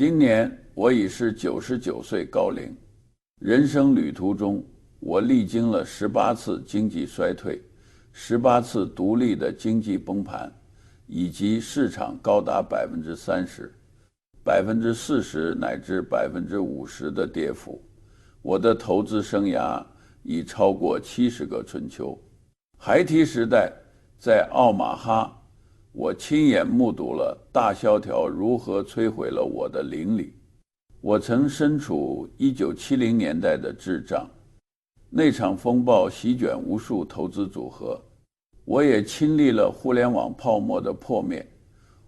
今年我已是99岁高龄，人生旅途中，我历经了18次经济衰退，18次独立的经济崩盘，以及市场高达30%、40%乃至50%的跌幅。我的投资生涯已超过70个春秋。孩提时代，在奥马哈，我亲眼目睹了大萧条如何摧毁了我的邻里。我曾身处1970年代的滞胀，那场风暴席卷无数投资组合。我也亲历了互联网泡沫的破灭，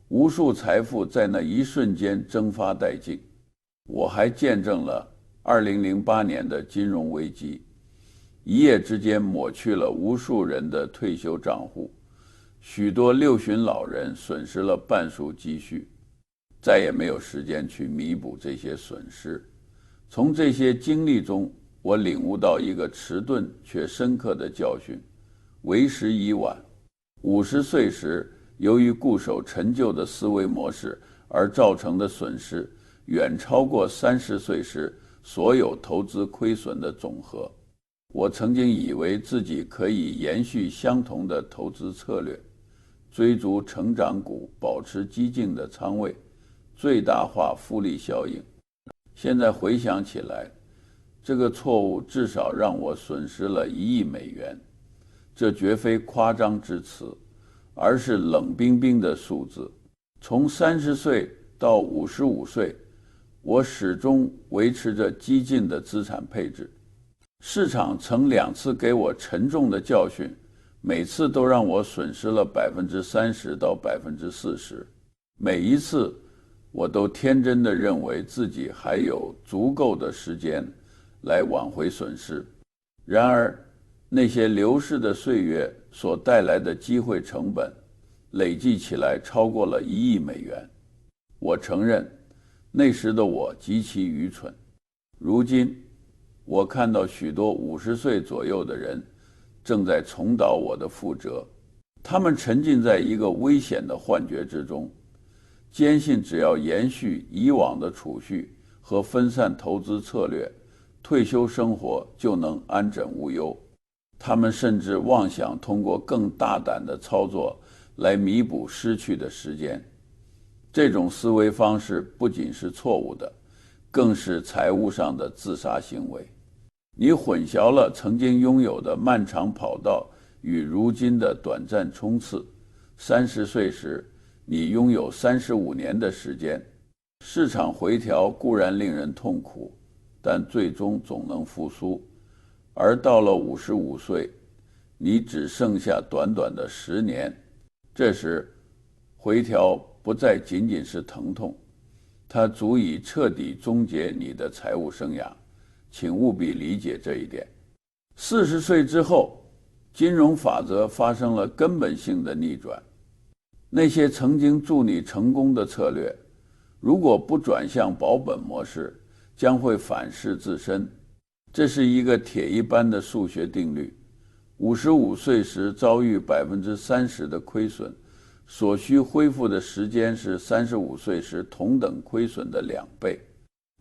无数财富在那一瞬间蒸发殆尽。我还见证了2008年的金融危机，一夜之间抹去了无数人的退休账户，许多六旬老人损失了半数积蓄，再也没有时间去弥补这些损失。从这些经历中，我领悟到一个迟钝却深刻的教训：为时已晚。50岁时，由于固守陈旧的思维模式而造成的损失，远超过30岁时所有投资亏损的总和。我曾经以为自己可以延续相同的投资策略，追逐成长股，保持激进的仓位，最大化复利效应。现在回想起来，这个错误至少让我损失了1亿美元。这绝非夸张之词，而是冷冰冰的数字。从30岁到55岁，我始终维持着激进的资产配置。市场曾2次给我沉重的教训，每次都让我损失了30%到40%。每一次，我都天真地认为自己还有足够的时间来挽回损失。然而，那些流逝的岁月所带来的机会成本，累计起来超过了1亿美元。我承认，那时的我极其愚蠢。如今，我看到许多50岁左右的人正在重蹈我的覆辙。他们沉浸在一个危险的幻觉之中，坚信只要延续以往的储蓄和分散投资策略，退休生活就能安枕无忧。他们甚至妄想通过更大胆的操作来弥补失去的时间。这种思维方式不仅是错误的，更是财务上的自杀行为。你混淆了曾经拥有的漫长跑道与如今的短暂冲刺。30岁时，你拥有35年的时间。市场回调固然令人痛苦，但最终总能复苏。而到了55岁，你只剩下短短的10年。这时，回调不再仅仅是疼痛，它足以彻底终结你的财务生涯。请务必理解这一点。40岁之后，金融法则发生了根本性的逆转。那些曾经助你成功的策略，如果不转向保本模式，将会反噬自身。这是一个铁一般的数学定律。55岁时遭遇30%的亏损，所需恢复的时间是35岁时同等亏损的2倍。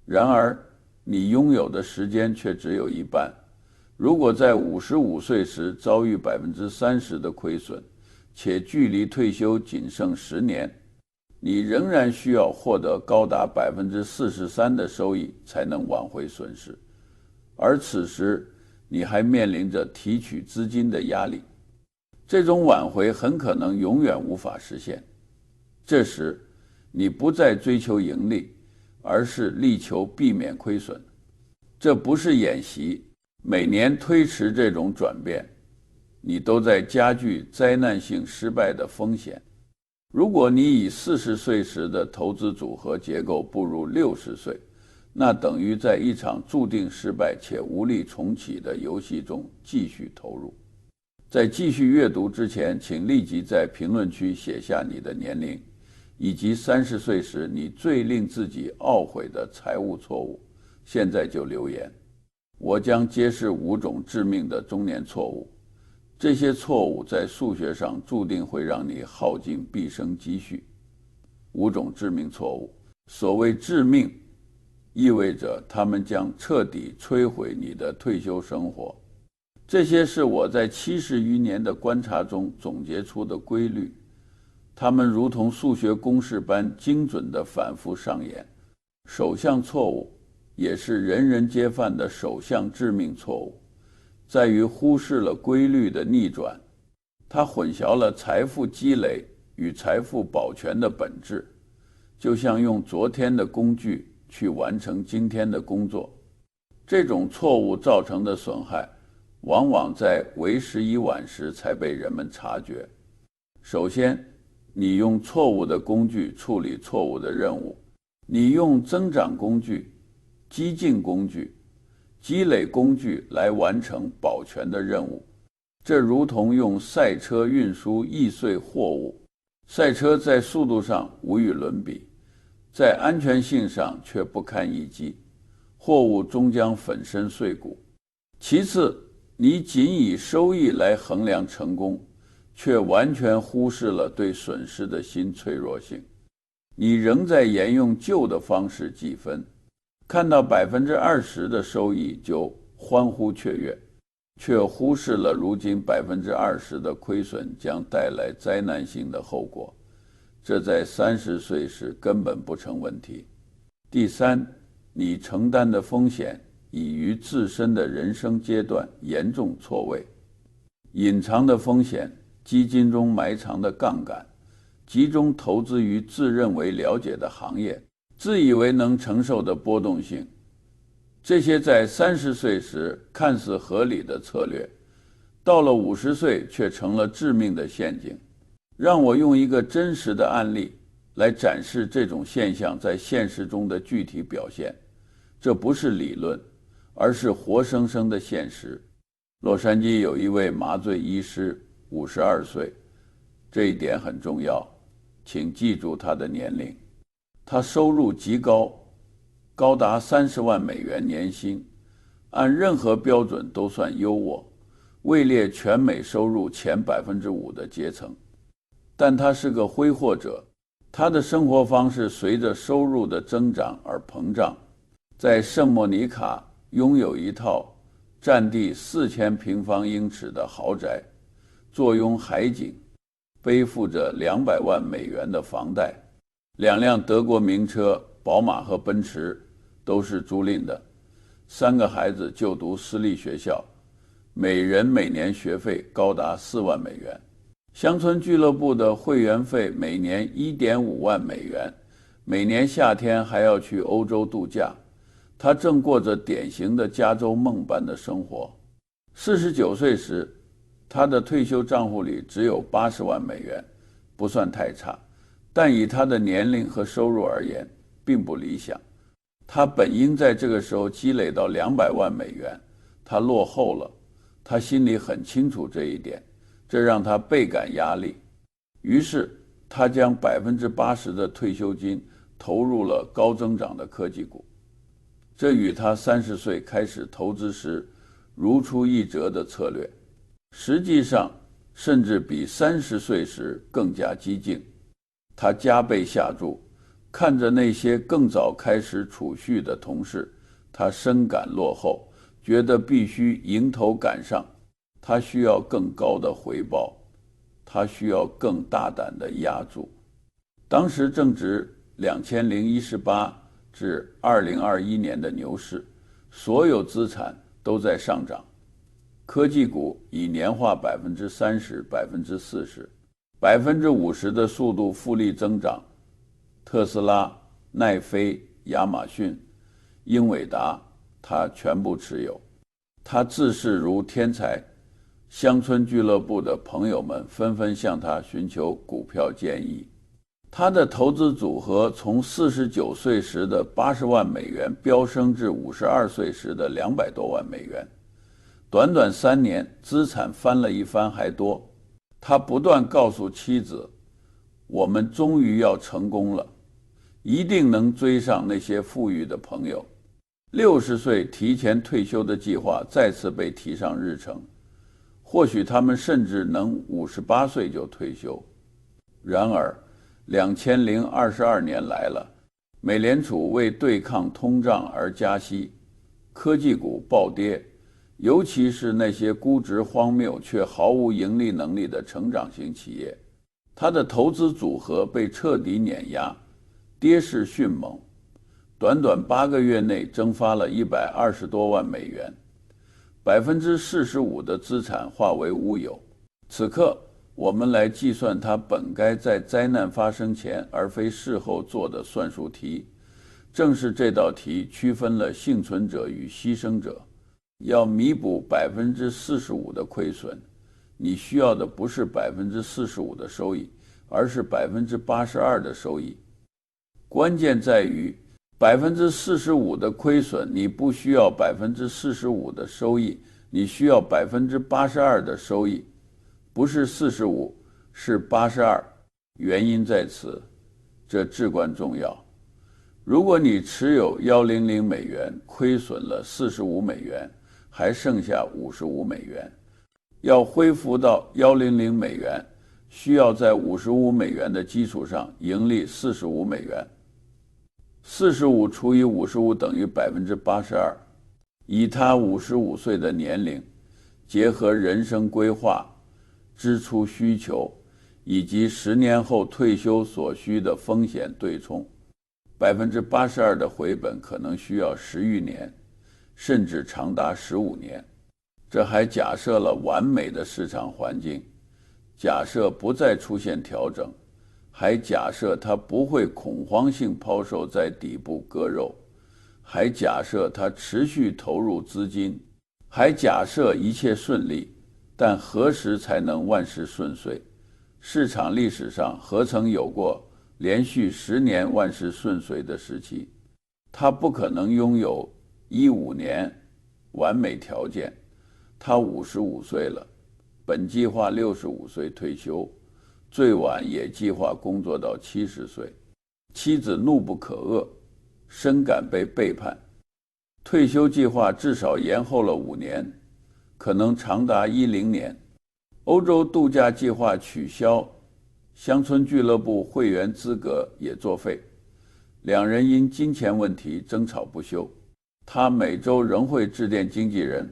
然而，你拥有的时间却只有一半。如果在55岁时遭遇30%的亏损，且距离退休仅剩10年，你仍然需要获得高达43%的收益才能挽回损失。而此时，你还面临着提取资金的压力，这种挽回很可能永远无法实现。这时，你不再追求盈利，而是力求避免亏损。这不是演习，每年推迟这种转变，你都在加剧灾难性失败的风险。如果你以40岁时的投资组合结构步入60岁，那等于在一场注定失败且无力重启的游戏中继续投入。在继续阅读之前，请立即在评论区写下你的年龄，以及30岁时你最令自己懊悔的财务错误。现在就留言，我将揭示5种致命的中年错误。这些错误在数学上注定会让你耗尽毕生积蓄。5种致命错误。所谓致命，意味着他们将彻底摧毁你的退休生活。这些是我在70余年的观察中总结出的规律，它们如同数学公式般精准地反复上演。首项错误，也是人人皆犯的首项致命错误，在于忽视了规律的逆转。它混淆了财富积累与财富保全的本质，就像用昨天的工具去完成今天的工作。这种错误造成的损害，往往在为时已晚时才被人们察觉。首先，你用错误的工具处理错误的任务，你用增长工具、激进工具、积累工具来完成保全的任务。这如同用赛车运输易碎货物，赛车在速度上无与伦比，在安全性上却不堪一击，货物终将粉身碎骨。其次，你仅以收益来衡量成功，却完全忽视了对损失的新脆弱性。你仍在沿用旧的方式计分，看到20%的收益就欢呼雀跃，却忽视了如今20%的亏损将带来灾难性的后果。这在30岁时根本不成问题。第三，你承担的风险已于自身的人生阶段严重错位。隐藏的风险，基金中埋藏的杠杆，集中投资于自认为了解的行业，自以为能承受的波动性。这些在30岁时看似合理的策略，到了50岁却成了致命的陷阱。让我用一个真实的案例来展示这种现象在现实中的具体表现。这不是理论，而是活生生的现实。洛杉矶有一位麻醉医师，52岁，这一点很重要，请记住他的年龄。他收入极高，高达30万美元年薪，按任何标准都算优渥，位列全美收入前5%的阶层。但他是个挥霍者，他的生活方式随着收入的增长而膨胀。在圣莫尼卡拥有一套占地4000平方英尺的豪宅，坐拥海景，背负着200万美元的房贷，2辆德国名车，宝马和奔驰都是租赁的，3个孩子就读私立学校，每人每年学费高达4万美元。乡村俱乐部的会员费每年1.5万美元，每年夏天还要去欧洲度假。他正过着典型的加州梦般的生活。49岁时，他的退休账户里只有80万美元，不算太差，但以他的年龄和收入而言，并不理想。他本应在这个时候积累到200万美元，他落后了，他心里很清楚这一点，这让他倍感压力。于是他将80%的退休金投入了高增长的科技股，这与他30岁开始投资时如出一辙的策略，实际上甚至比30岁时更加激进。他加倍下注，看着那些更早开始储蓄的同事，他深感落后，觉得必须迎头赶上。他需要更高的回报，他需要更大胆的押注。当时正值2018至2021年的牛市，所有资产都在上涨，科技股以年化30%、40%、50%的速度复利增长。特斯拉、奈飞、亚马逊、英伟达，他全部持有。他自视如天才，乡村俱乐部的朋友们纷纷向他寻求股票建议。他的投资组合从49岁时的80万美元飙升至52岁时的200多万美元，短短3年，资产翻了一番还多。他不断告诉妻子，我们终于要成功了，一定能追上那些富裕的朋友。60岁提前退休的计划再次被提上日程，或许他们甚至能58岁就退休。然而2022年来了，美联储为对抗通胀而加息，科技股暴跌，尤其是那些估值荒谬却毫无盈利能力的成长型企业，它的投资组合被彻底碾压，跌势迅猛，短短8个月内蒸发了120多万美元，45%的资产化为乌有。此刻，我们来计算它本该在灾难发生前而非事后做的算术题。正是这道题区分了幸存者与牺牲者。要弥补45%的亏损，你需要的不是45%的收益，而是82%的收益。关键在于45%的亏损，你不需要45%的收益，你需要82%的收益。不是45，是82，原因在此，这至关重要。如果你持有100美元，亏损了45美元，还剩下55美元，要恢复到100美元，需要在55美元的基础上盈利45美元。45除以55等于82%。以他55岁的年龄，结合人生规划、支出需求以及10年后退休所需的风险对冲，82%的回本可能需要10余年，甚至长达15年。这还假设了完美的市场环境，假设不再出现调整，还假设它不会恐慌性抛售在底部割肉，还假设它持续投入资金，还假设一切顺利。但何时才能万事顺遂？市场历史上何曾有过连续10年万事顺遂的时期？它不可能拥有15年完美条件。他55岁了，本计划65岁退休，最晚也计划工作到70岁。妻子怒不可遏，深感被背叛。退休计划至少延后了5年，可能长达10年。欧洲度假计划取消，乡村俱乐部会员资格也作废。两人因金钱问题争吵不休。他每周仍会致电经纪人，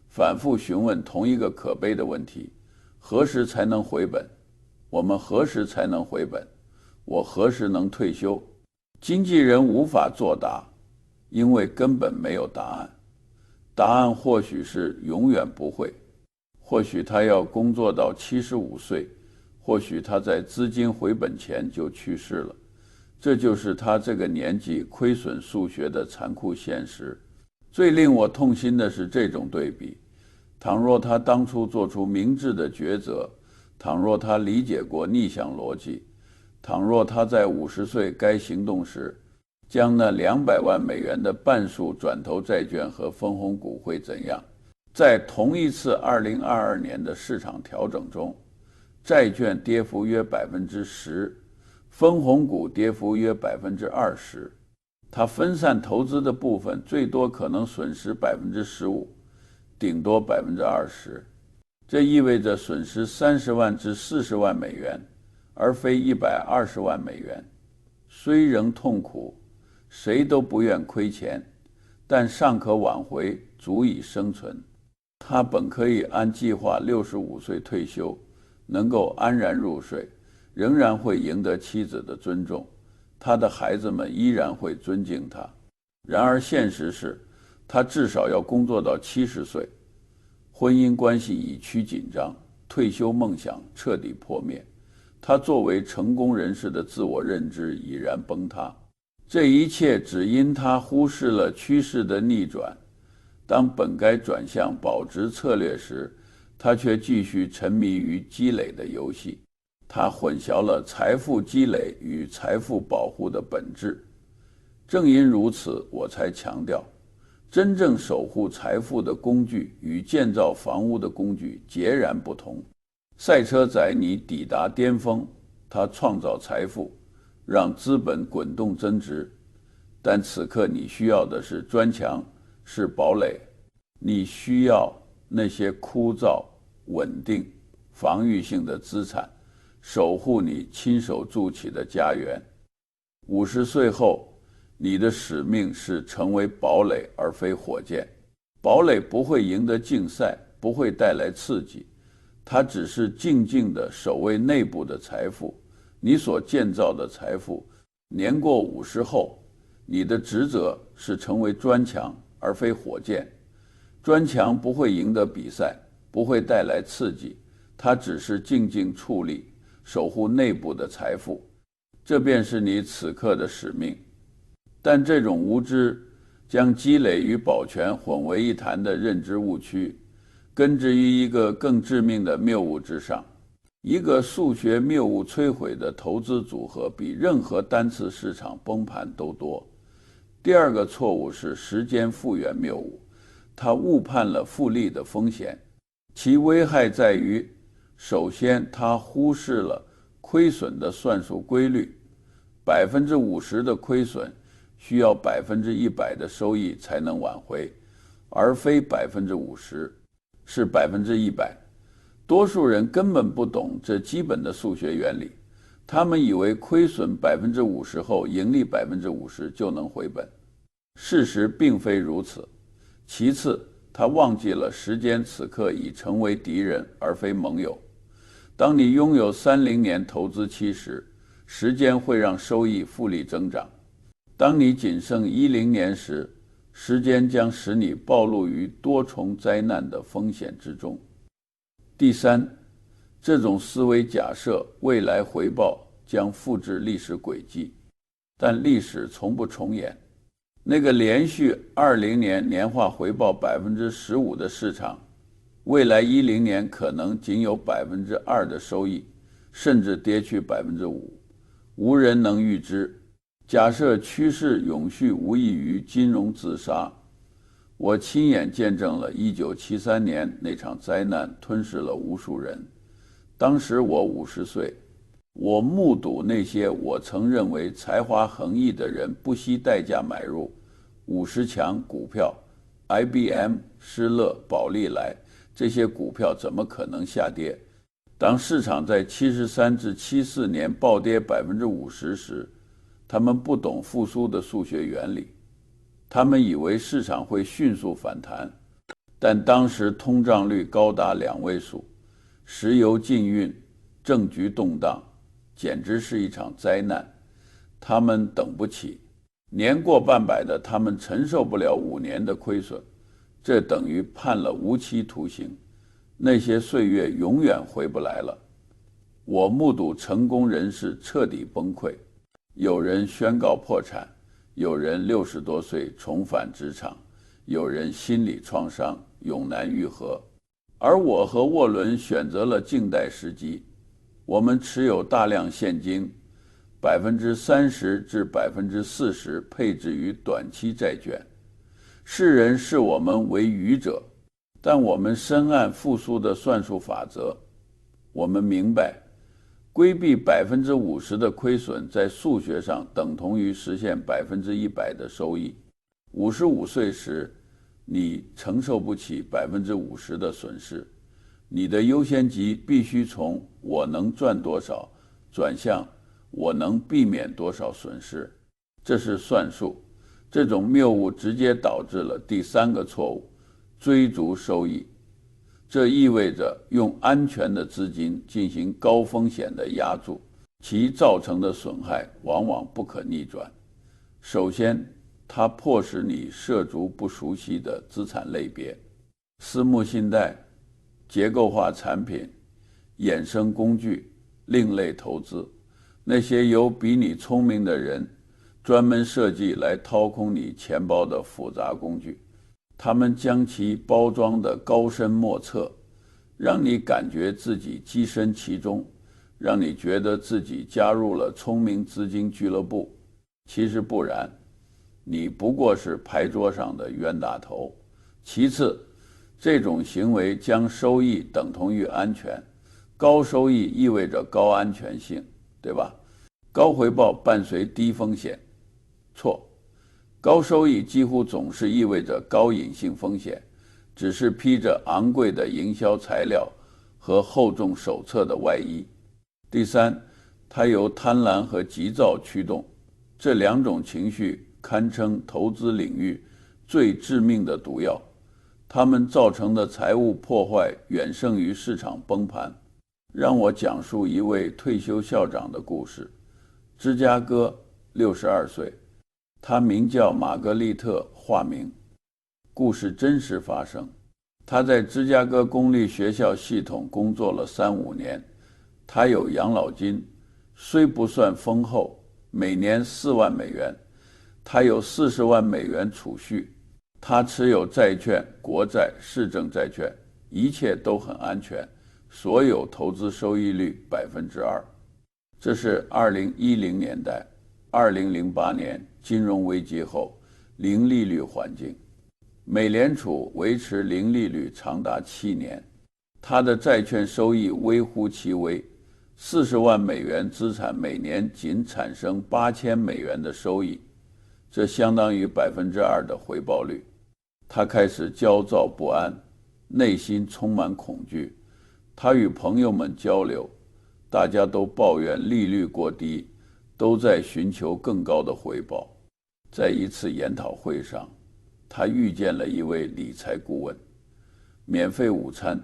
反复询问同一个可悲的问题：何时才能回本？我们何时才能回本？我何时能退休？经纪人无法作答，因为根本没有答案。答案或许是永远不会，或许他要工作到75岁，或许他在资金回本前就去世了。这就是他这个年纪亏损数学的残酷现实。最令我痛心的是这种对比。倘若他当初做出明智的抉择，倘若他理解过逆向逻辑，倘若他在50岁该行动时将那200万美元的半数转投债券和分红股会怎样？在同一次2022年的市场调整中，债券跌幅约10%，分红股跌幅约20%。他分散投资的部分最多可能损失15%，顶多20%。这意味着损失30万至40万美元，而非120万美元。虽仍痛苦，谁都不愿亏钱，但尚可挽回，足以生存。他本可以按计划65岁退休，能够安然入睡，仍然会赢得妻子的尊重，他的孩子们依然会尊敬他。然而现实是，他至少要工作到70岁，婚姻关系已趋紧张，退休梦想彻底破灭，他作为成功人士的自我认知已然崩塌。这一切只因他忽视了趋势的逆转。当本该转向保值策略时，他却继续沉迷于积累的游戏。他混淆了财富积累与财富保护的本质。正因如此，我才强调，真正守护财富的工具与建造房屋的工具截然不同。赛车载你抵达巅峰，他创造财富，让资本滚动增值。但此刻你需要的是砖墙，是堡垒，你需要那些枯燥、稳定、防御性的资产，守护你亲手筑起的家园。50岁后，你的使命是成为堡垒而非火箭。堡垒不会赢得竞赛，不会带来刺激，它只是静静地守卫内部的财富。你所建造的财富，年过50后，你的职责是成为砖墙而非火箭。砖墙不会赢得比赛，不会带来刺激，它只是静静矗立，守护内部的财富。这便是你此刻的使命。但这种无知将积累与保全混为一谈的认知误区，根植于一个更致命的谬误之上。一个数学谬误摧毁的投资组合比任何单次市场崩盘都多。第二个错误是时间复原谬误，它误判了复利的风险。其危害在于，首先它忽视了亏损的算术规律，50%的亏损需要100%的收益才能挽回，而非50%，是100%。多数人根本不懂这基本的数学原理，他们以为亏损50%后盈利50%就能回本，事实并非如此。其次，他忘记了时间此刻已成为敌人而非盟友。当你拥有30年投资期时，时间会让收益复利增长；当你仅剩10年时，时间将使你暴露于多重灾难的风险之中。第三，这种思维假设未来回报将复制历史轨迹，但历史从不重演。那个连续20年年化回报15%的市场，未来10年可能仅有2%的收益，甚至跌去5%，无人能预知。假设趋势永续无异于金融自杀。我亲眼见证了1973年那场灾难吞噬了无数人。当时我50岁，我目睹那些我曾认为才华横溢的人不惜代价买入50强股票， IBM、 施乐、宝利来，这些股票怎么可能下跌？当市场在73至74年暴跌50%时，他们不懂复苏的数学原理，他们以为市场会迅速反弹，但当时通胀率高达2位数，石油禁运，政局动荡，简直是一场灾难。他们等不起，年过半百的他们承受不了5年的亏损，这等于判了无期徒刑，那些岁月永远回不来了。我目睹成功人士彻底崩溃，有人宣告破产，有人60多岁重返职场，有人心理创伤永难愈合。而我和沃伦选择了静待时机，我们持有大量现金，30%至40%配置于短期债券。世人视我们为愚者，但我们深谙复苏的算术法则。我们明白，规避50%的亏损在数学上等同于实现100%的收益。55岁时，你承受不起50%的损失，你的优先级必须从我能赚多少转向我能避免多少损失。这是算术。这种谬误直接导致了第三个错误，追逐收益。这意味着用安全的资金进行高风险的押注，其造成的损害往往不可逆转。首先，它迫使你涉足不熟悉的资产类别，私募信贷、结构化产品、衍生工具、另类投资，那些由比你聪明的人专门设计来掏空你钱包的复杂工具。他们将其包装得高深莫测，让你感觉自己跻身其中，让你觉得自己加入了聪明资金俱乐部。其实不然，你不过是牌桌上的冤大头。其次，这种行为将收益等同于安全，高收益意味着高安全性，对吧？高回报伴随低风险。错，高收益几乎总是意味着高隐性风险，只是披着昂贵的营销材料和厚重手册的外衣。第三，它由贪婪和急躁驱动，这两种情绪堪称投资领域最致命的毒药，它们造成的财务破坏远胜于市场崩盘。让我讲述一位退休校长的故事。芝加哥，62岁，他名叫玛格丽特，化名。故事真实发生。他在芝加哥公立学校系统工作了3-5年，他有养老金，虽不算丰厚，每年4万美元。他有40万美元储蓄，他持有债券、国债、市政债券，一切都很安全，所有投资收益率2%。这是2010年代，2008年金融危机后零利率环境，美联储维持零利率长达7年，他的债券收益微乎其微，40万美元资产每年仅产生8000美元的收益，这相当于2%的回报率。他开始焦躁不安，内心充满恐惧。他与朋友们交流，大家都抱怨利率过低，都在寻求更高的回报。在一次研讨会上，他遇见了一位理财顾问。免费午餐，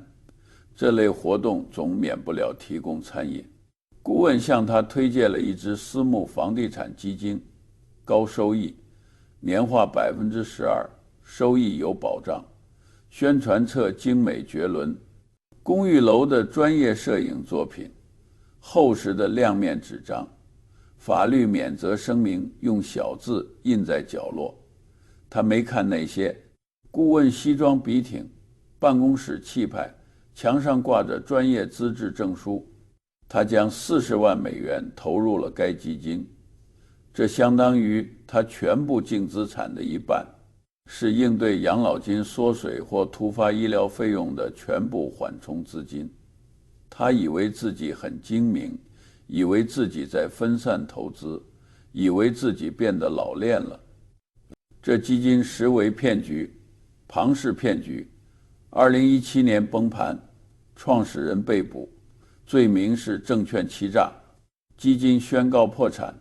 这类活动总免不了提供餐饮。顾问向他推荐了一支私募房地产基金，高收益，年化12%，收益有保障，宣传册精美绝伦，公寓楼的专业摄影作品，厚实的亮面纸张，法律免责声明用小字印在角落。他没看那些。顾问西装笔挺，办公室气派，墙上挂着专业资质证书。他将40万美元投入了该基金，这相当于他全部净资产的一半，是应对养老金缩水或突发医疗费用的全部缓冲资金。他以为自己很精明，以为自己在分散投资，以为自己变得老练了。这基金实为骗局，庞氏骗局。2017年崩盘，创始人被捕，罪名是证券欺诈，基金宣告破产，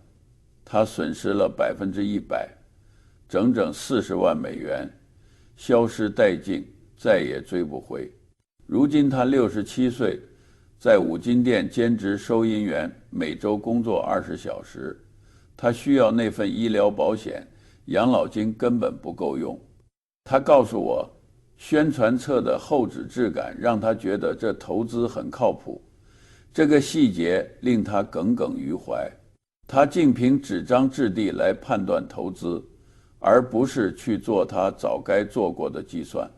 他损失了100%，整整40万美元，消失殆尽，再也追不回。如今他67岁，在五金店兼职收银员，每周工作20小时。他需要那份医疗保险，养老金根本不够用。他告诉我，宣传册的厚纸质感让他觉得这投资很靠谱，这个细节令他耿耿于怀。他竟凭纸张质地来判断投资，而不是去做他早该做过的计算。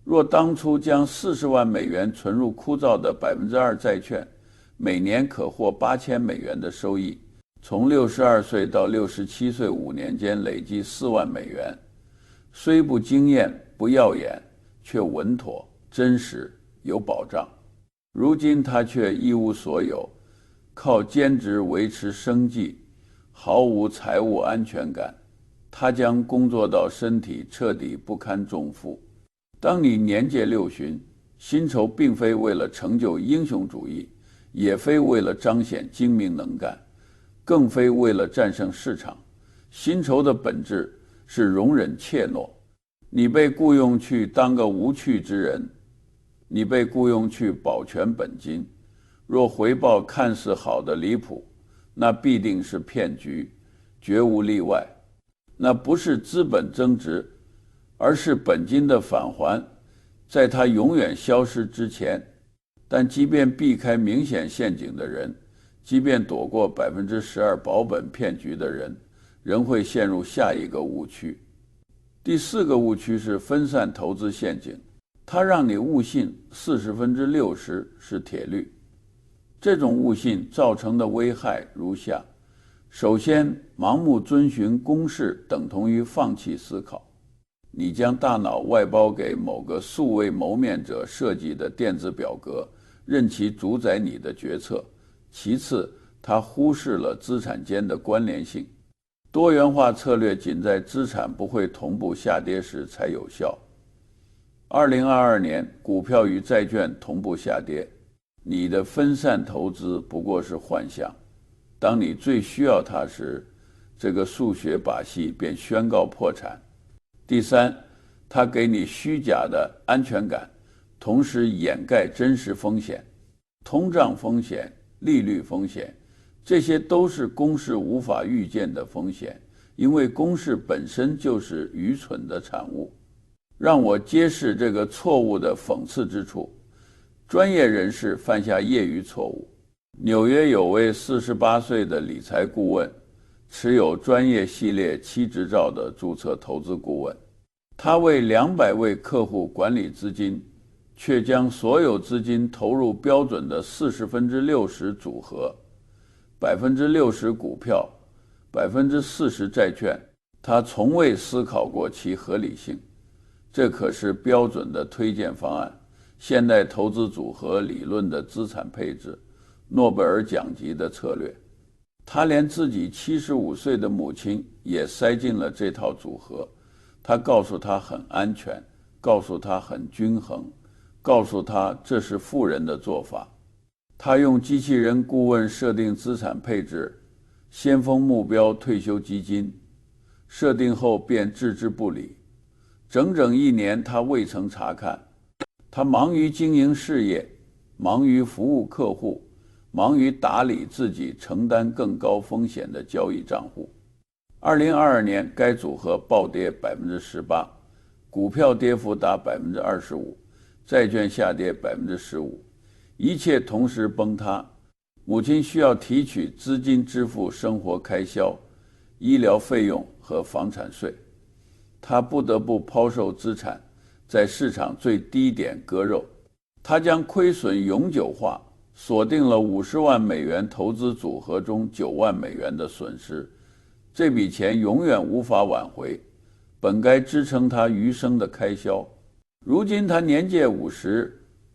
若当初将40万美元存入枯燥的2%债券，每年可获8000美元的收益，从62岁到67岁5年间累计4万美元，虽不惊艳不耀眼，却稳妥真实有保障。如今他却一无所有，靠兼职维持生计，毫无财务安全感。他将工作到身体彻底不堪重负。当你年届60，薪酬并非为了成就英雄主义，也非为了彰显精明能干，更非为了战胜市场。薪酬的本质是容忍怯懦。你被雇佣去当个无趣之人，你被雇佣去保全本金，若回报看似好的离谱，那必定是骗局，绝无例外。那不是资本增值，而是本金的返还，在它永远消失之前。但即便避开明显陷阱的人，即便躲过12%保本骗局的人，仍会陷入下一个误区。第4个误区是分散投资陷阱，它让你误信60%是铁律。这种误信造成的危害如下：首先，盲目遵循公式等同于放弃思考。你将大脑外包给某个素未谋面者设计的电子表格，任其主宰你的决策。其次，它忽视了资产间的关联性。多元化策略仅在资产不会同步下跌时才有效。2022年，股票与债券同步下跌，你的分散投资不过是幻象。当你最需要它时，这个数学把戏便宣告破产。第三，它给你虚假的安全感，同时掩盖真实风险，通胀风险、利率风险，这些都是公式无法预见的风险，因为公式本身就是愚蠢的产物。让我揭示这个错误的讽刺之处，专业人士犯下业余错误。纽约有位48岁的理财顾问，持有专业系列7执照的注册投资顾问，他为200位客户管理资金，却将所有资金投入标准的60%组合，60%股票，40%债券，他从未思考过其合理性。这可是标准的推荐方案，现代投资组合理论的资产配置，诺贝尔奖级的策略。他连自己75岁的母亲也塞进了这套组合。他告诉他很安全，告诉他很均衡，告诉他这是富人的做法。他用机器人顾问设定资产配置，先锋目标退休基金，设定后便置之不理。整整1年他未曾查看。他忙于经营事业，忙于服务客户，忙于打理自己承担更高风险的交易账户。2022年该组合暴跌 18%， 股票跌幅达 25%， 债券下跌 15%， 一切同时崩塌。母亲需要提取资金支付生活开销、医疗费用和房产税。他不得不抛售资产，在市场最低点割肉。他将亏损永久化，锁定了50万美元投资组合中9万美元的损失。这笔钱永远无法挽回，本该支撑他余生的开销。如今他年届50，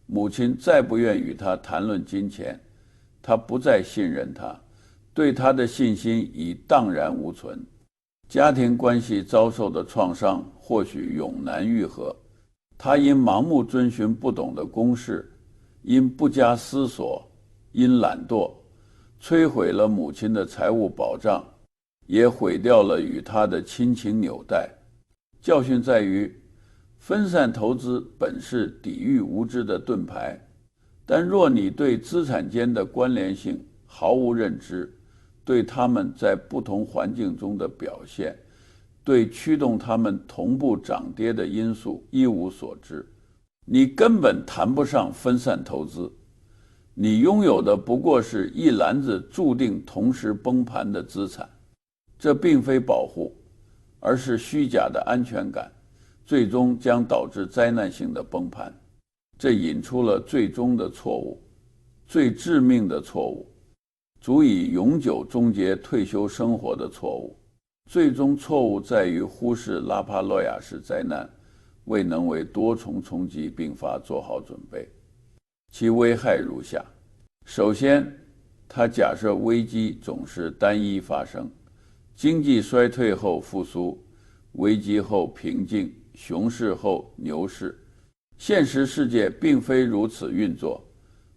母亲再不愿与他谈论金钱，他不再信任他，对他的信心已荡然无存。家庭关系遭受的创伤或许永难愈合。他因盲目遵循不懂的公式，因不加思索，因懒惰，摧毁了母亲的财务保障，也毁掉了与他的亲情纽带。教训在于，分散投资本是抵御无知的盾牌，但若你对资产间的关联性毫无认知，对他们在不同环境中的表现，对驱动他们同步涨跌的因素一无所知，你根本谈不上分散投资。你拥有的不过是一篮子注定同时崩盘的资产，这并非保护，而是虚假的安全感，最终将导致灾难性的崩盘。这引出了最终的错误，最致命的错误，足以永久终结退休生活的错误。最终错误在于忽视拉帕洛亚式灾难，未能为多重冲击并发做好准备。其危害如下：首先，他假设危机总是单一发生，经济衰退后复苏，危机后平静，熊市后牛市。现实世界并非如此运作，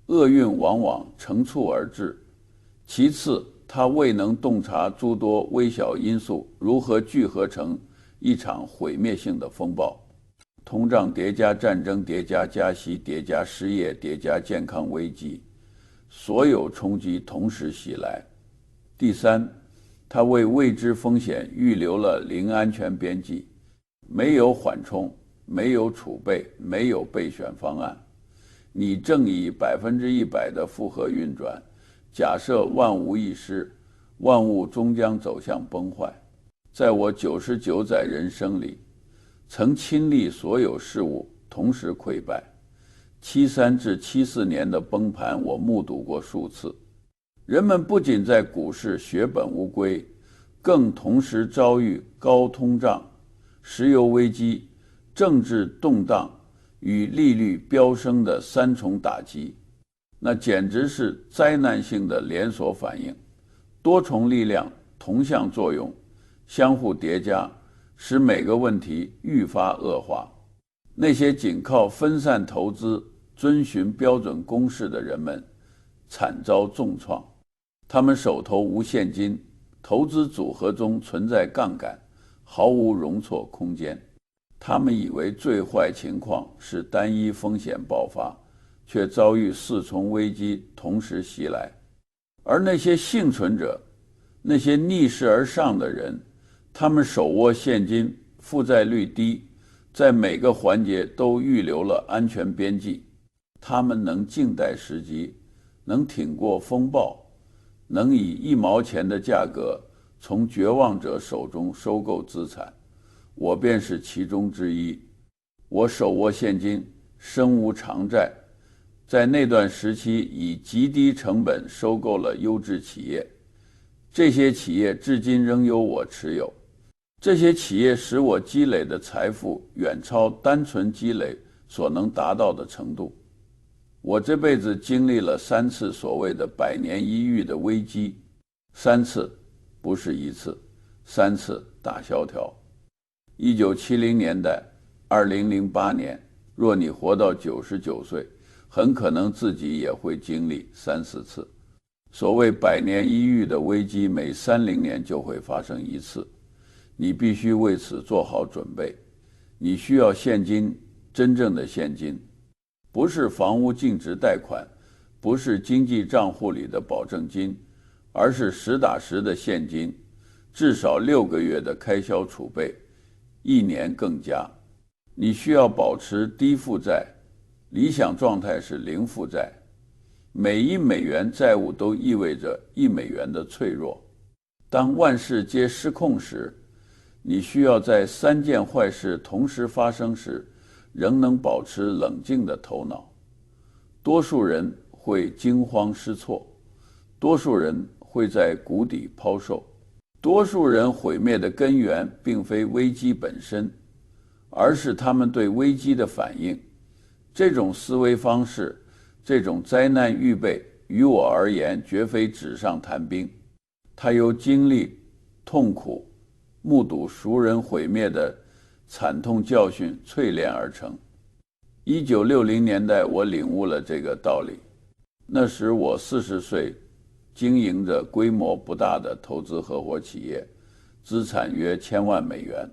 厄运往往乘促而至。其次，他未能洞察诸多微小因素如何聚合成一场毁灭性的风暴，通胀叠加战争叠加加息叠加失业叠加健康危机，所有冲击同时袭来。第三，他为未知风险预留了零安全边际，没有缓冲，没有储备，没有备选方案。你正以100%的负荷运转，假设万无一失，万物终将走向崩坏。在我99载人生里，曾亲历所有事物同时溃败。73至74年的崩盘，我目睹过数次。人们不仅在股市血本无归，更同时遭遇高通胀、石油危机、政治动荡与利率飙升的3重打击。那简直是灾难性的连锁反应，多重力量同向作用，相互叠加，使每个问题愈发恶化。那些仅靠分散投资、遵循标准公式的人们惨遭重创，他们手头无现金，投资组合中存在杠杆，毫无容错空间。他们以为最坏情况是单一风险爆发，却遭遇4重危机同时袭来。而那些幸存者，那些逆势而上的人，他们手握现金，负债率低，在每个环节都预留了安全边际。他们能静待时机，能挺过风暴，能以1毛钱的价格从绝望者手中收购资产。我便是其中之一。我手握现金，身无长债，在那段时期以极低成本收购了优质企业，这些企业至今仍由我持有。这些企业使我积累的财富远超单纯积累所能达到的程度。我这辈子经历了3次所谓的100年一遇的危机，3次，不是1次，3次大萧条。1970年代，2008年，若你活到99岁，很可能自己也会经历3、4次。所谓100年一遇的危机，每30年就会发生1次。你必须为此做好准备。你需要现金，真正的现金，不是房屋净值贷款，不是经济账户里的保证金，而是实打实的现金，至少6个月的开销储备，1年更加。你需要保持低负债，理想状态是0负债。每1美元债务都意味着1美元的脆弱。当万事皆失控时，你需要在3件坏事同时发生时，仍能保持冷静的头脑。多数人会惊慌失措，多数人会在谷底抛售，多数人毁灭的根源并非危机本身，而是他们对危机的反应。这种思维方式，这种灾难预备，于我而言绝非纸上谈兵，它由经历痛苦，目睹熟人毁灭的惨痛教训淬炼而成。1960年代，我领悟了这个道理。那时我40岁，经营着规模不大的投资合伙企业，资产约1000万美元。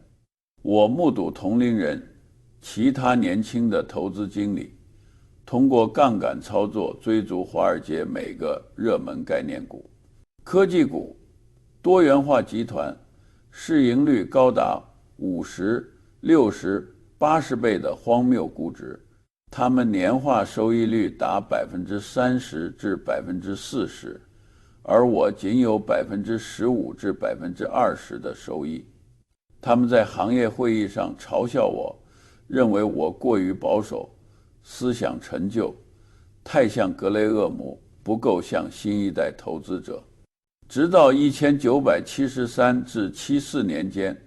我目睹同龄人，其他年轻的投资经理，通过杠杆操作追逐华尔街每个热门概念股、科技股、多元化集团，市盈率高达50、60、80倍的荒谬估值，他们年化收益率达30%至40%，而我仅有15%至20%的收益。他们在行业会议上嘲笑我，认为我过于保守，思想陈旧，太像格雷厄姆，不够像新一代投资者。直到1973至74年间，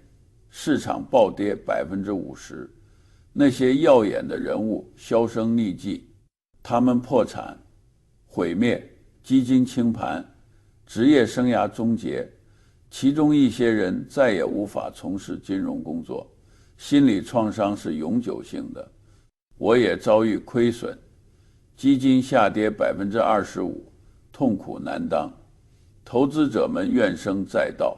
市场暴跌50%，那些耀眼的人物销声匿迹，他们破产、毁灭、基金清盘、职业生涯终结，其中一些人再也无法从事金融工作，心理创伤是永久性的。我也遭遇亏损，基金下跌25%，痛苦难当，投资者们怨声载道，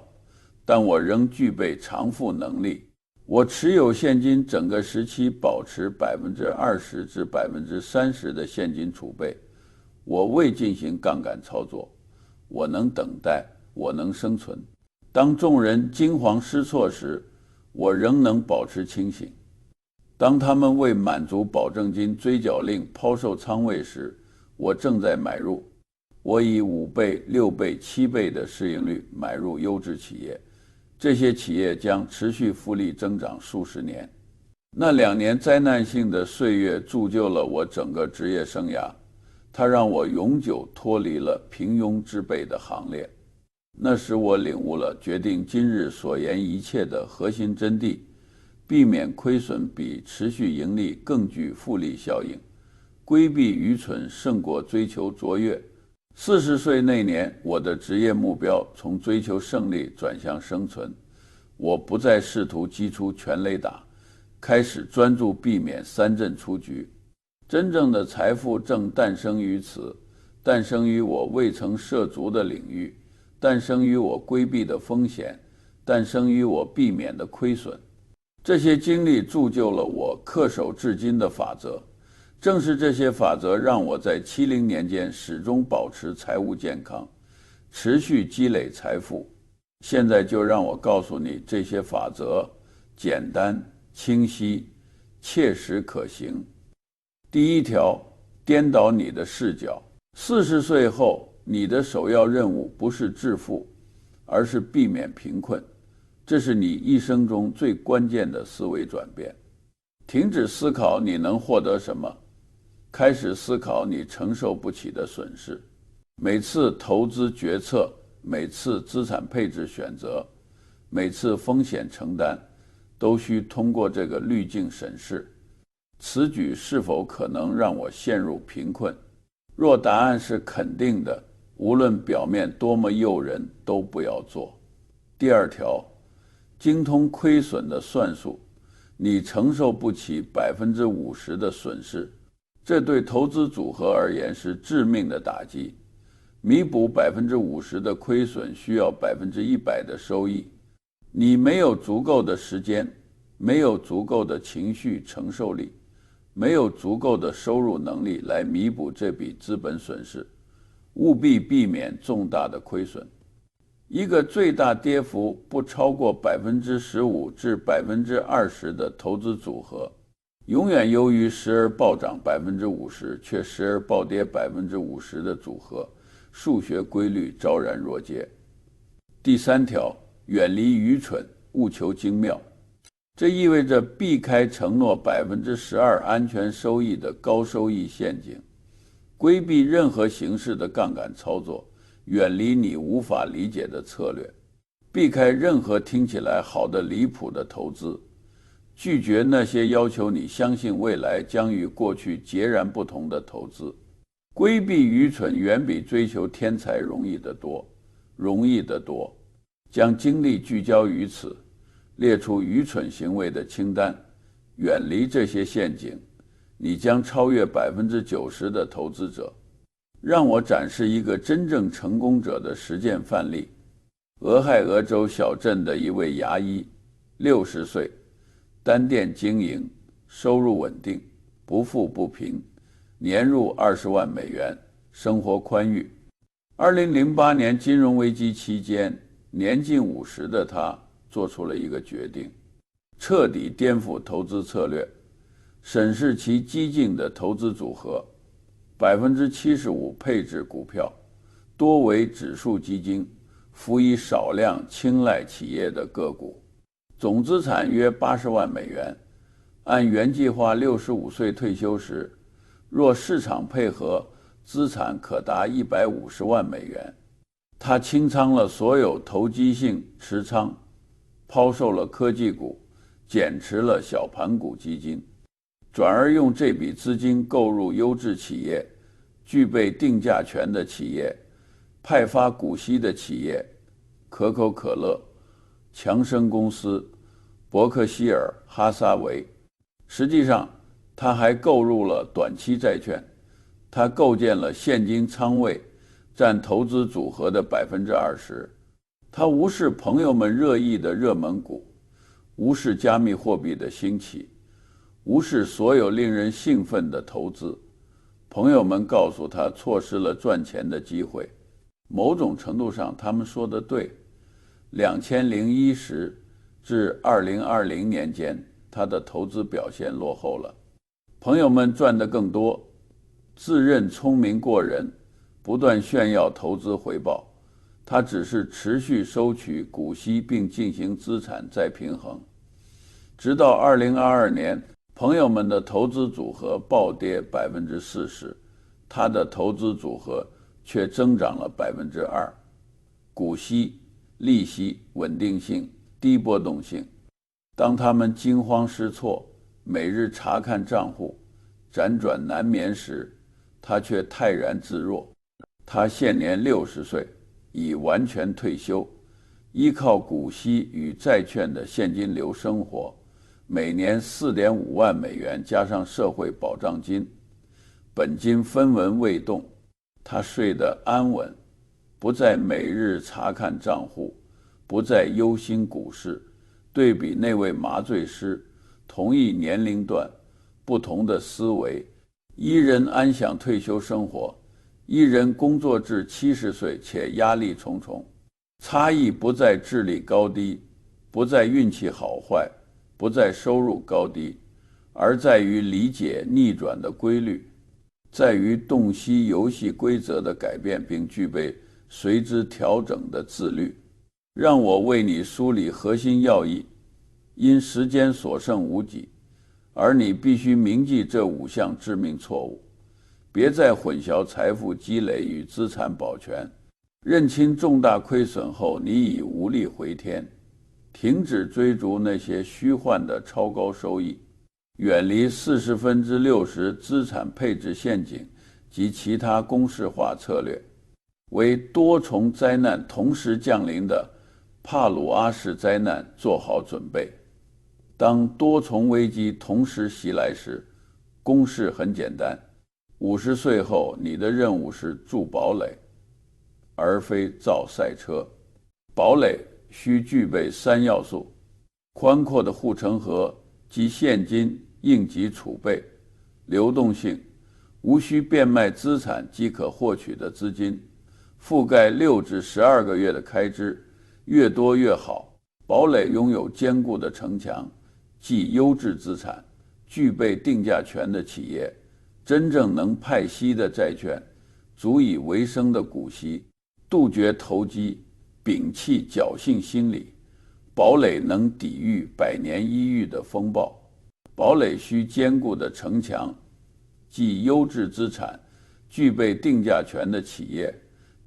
但我仍具备偿付能力。我持有现金，整个时期保持20%至30%的现金储备。我未进行杠杆操作，我能等待，我能生存。当众人惊慌失措时，我仍能保持清醒。当他们为满足保证金追缴令抛售仓位时，我正在买入。我以5倍、6倍、7倍的市盈率买入优质企业，这些企业将持续复利增长数十年。那2年灾难性的岁月铸就了我整个职业生涯，它让我永久脱离了平庸之辈的行列。那时我领悟了决定今日所言一切的核心真谛，避免亏损比持续盈利更具复利效应，规避愚蠢胜过追求卓越。40岁那年，我的职业目标从追求胜利转向生存。我不再试图击出全垒打，开始专注避免3振出局。真正的财富正诞生于此，诞生于我未曾涉足的领域，诞生于我规避的风险，诞生于我避免的亏损。这些经历铸就了我恪守至今的法则。正是这些法则让我在70年间始终保持财务健康，持续积累财富。现在就让我告诉你这些法则，简单、清晰、切实可行。第一条，颠倒你的视角。40岁后，你的首要任务不是致富，而是避免贫困。这是你一生中最关键的思维转变。停止思考你能获得什么，开始思考你承受不起的损失。每次投资决策，每次资产配置选择，每次风险承担，都需通过这个滤镜审视。此举是否可能让我陷入贫困？若答案是肯定的，无论表面多么诱人，都不要做。第二条，精通亏损的算术。你承受不起50%的损失，这对投资组合而言是致命的打击。弥补50%的亏损需要100%的收益。你没有足够的时间，没有足够的情绪承受力，没有足够的收入能力来弥补这笔资本损失，务必避免重大的亏损。一个最大跌幅不超过15%至20%的投资组合，永远优于时而暴涨50%却时而暴跌50%的组合，数学规律昭然若揭。第三条，远离愚蠢，务求精妙。这意味着避开承诺12%安全收益的高收益陷阱，规避任何形式的杠杆操作，远离你无法理解的策略，避开任何听起来好得离谱的投资，拒绝那些要求你相信未来将与过去截然不同的投资。规避愚蠢远比追求天才容易得多。将精力聚焦于此，列出愚蠢行为的清单，远离这些陷阱，你将超越90%的投资者。让我展示一个真正成功者的实践范例。俄亥俄州小镇的一位牙医，60岁，单店经营，收入稳定，不富不贫，年入20万美元，生活宽裕。2008年金融危机期间，年近50的他做出了一个决定，彻底颠覆投资策略，审视其激进的投资组合，75%配置股票，多为指数基金，辅以少量青睐企业的个股，总资产约80万美元。按原计划65岁退休时，若市场配合，资产可达150万美元。他清仓了所有投机性持仓，抛售了科技股，减持了小盘股基金，转而用这笔资金购入优质企业，具备定价权的企业，派发股息的企业，可口可乐、强生公司、伯克希尔哈撒韦。实际上，他还购入了短期债券，他构建了现金仓位，占投资组合的20%。他无视朋友们热议的热门股，无视加密货币的兴起，无视所有令人兴奋的投资。朋友们告诉他错失了赚钱的机会。某种程度上他们说得对。2010至2020年间，他的投资表现落后了。朋友们赚得更多，自认聪明过人，不断炫耀投资回报。他只是持续收取股息并进行资产再平衡。直到2022年，朋友们的投资组合暴跌40%，他的投资组合却增长了2%。股息、利息、稳定性、低波动性。当他们惊慌失措，每日查看账户，辗转难眠时，他却泰然自若。他现年60岁，已完全退休，依靠股息与债券的现金流生活，每年4.5万美元加上社会保障金，本金分文未动，他睡得安稳，不再每日查看账户，不再忧心股市。对比那位麻醉师，同一年龄段，不同的思维，一人安享退休生活，一人工作至70岁且压力重重。差异不在智力高低，不在运气好坏，不在收入高低，而在于理解逆转的规律，在于洞悉游戏规则的改变，并具备随之调整的自律。让我为你梳理核心要义，因时间所剩无几，而你必须铭记这5项致命错误。别再混淆财富积累与资产保全，认清重大亏损后你已无力回天。停止追逐那些虚幻的超高收益，远离60%/60%资产配置陷阱及其他公式化策略，为多重灾难同时降临的帕鲁阿式灾难做好准备。当多重危机同时袭来时，公式很简单，50岁后你的任务是筑堡垒，而非造赛车。堡垒需具备3要素：宽阔的护城河及现金应急储备，流动性，无需变卖资产即可获取的资金，覆盖6至12个月的开支，越多越好。堡垒拥有坚固的城墙，即优质资产，具备定价权的企业，真正能派息的债券，足以维生的股息，杜绝投机，摒弃侥幸心理。堡垒能抵御100年一遇的风暴。堡垒需坚固的城墙，即优质资产，具备定价权的企业，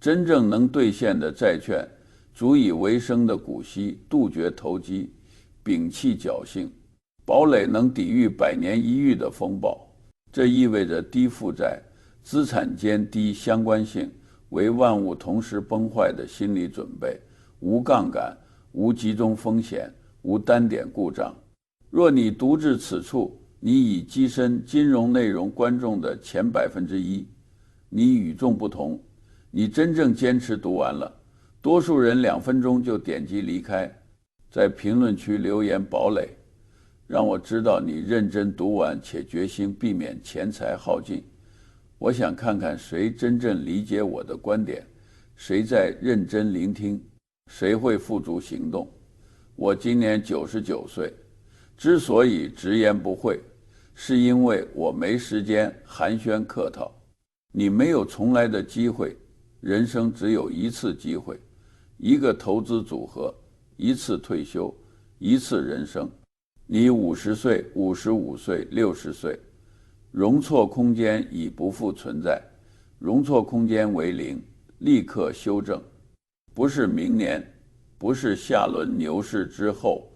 真正能兑现的债券，足以维生的股息，杜绝投机，摒弃侥幸。堡垒能抵御100年一遇的风暴。这意味着低负债，资产间低相关性，为万物同时崩坏的心理准备，无杠杆，无集中风险，无单点故障。若你独至此处，你已跻身金融内容观众的前1%，你与众不同，你真正坚持读完了。多数人2分钟就点击离开。在评论区留言堡垒，让我知道你认真读完且决心避免钱财耗尽。我想看看谁真正理解我的观点，谁在认真聆听，谁会付诸行动。我今年99岁，之所以直言不讳，是因为我没时间寒暄客套。你没有重来的机会，人生只有一次机会，一个投资组合，一次退休，一次人生。你50岁、55岁、60岁，容错空间已不复存在，容错空间为0，立刻修正。不是明年，不是下轮牛市之后，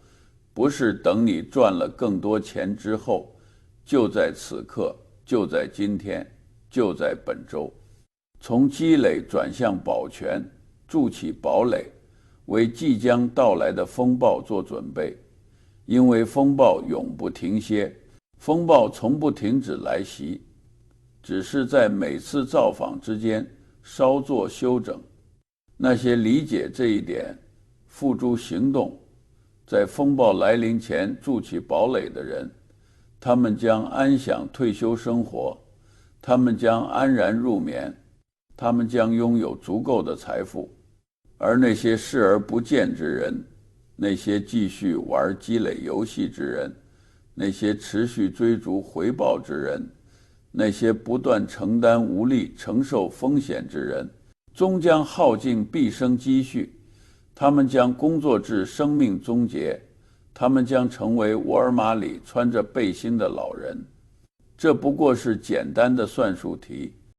不是等你赚了更多钱之后，就在此刻，就在今天，就在本周。从积累转向保全，筑起堡垒，为即将到来的风暴做准备。因为风暴永不停歇，风暴从不停止来袭，只是在每次造访之间稍作休整。那些理解这一点，付诸行动，在风暴来临前筑起堡垒的人，他们将安享退休生活，他们将安然入眠，他们将拥有足够的财富。而那些视而不见之人，那些继续玩积累游戏之人，那些持续追逐回报之人，那些不断承担无力承受风险之人，终将耗尽毕生积蓄。他们将工作至生命终结，他们将成为沃尔玛里穿着背心的老人。这不过是简单的算术题，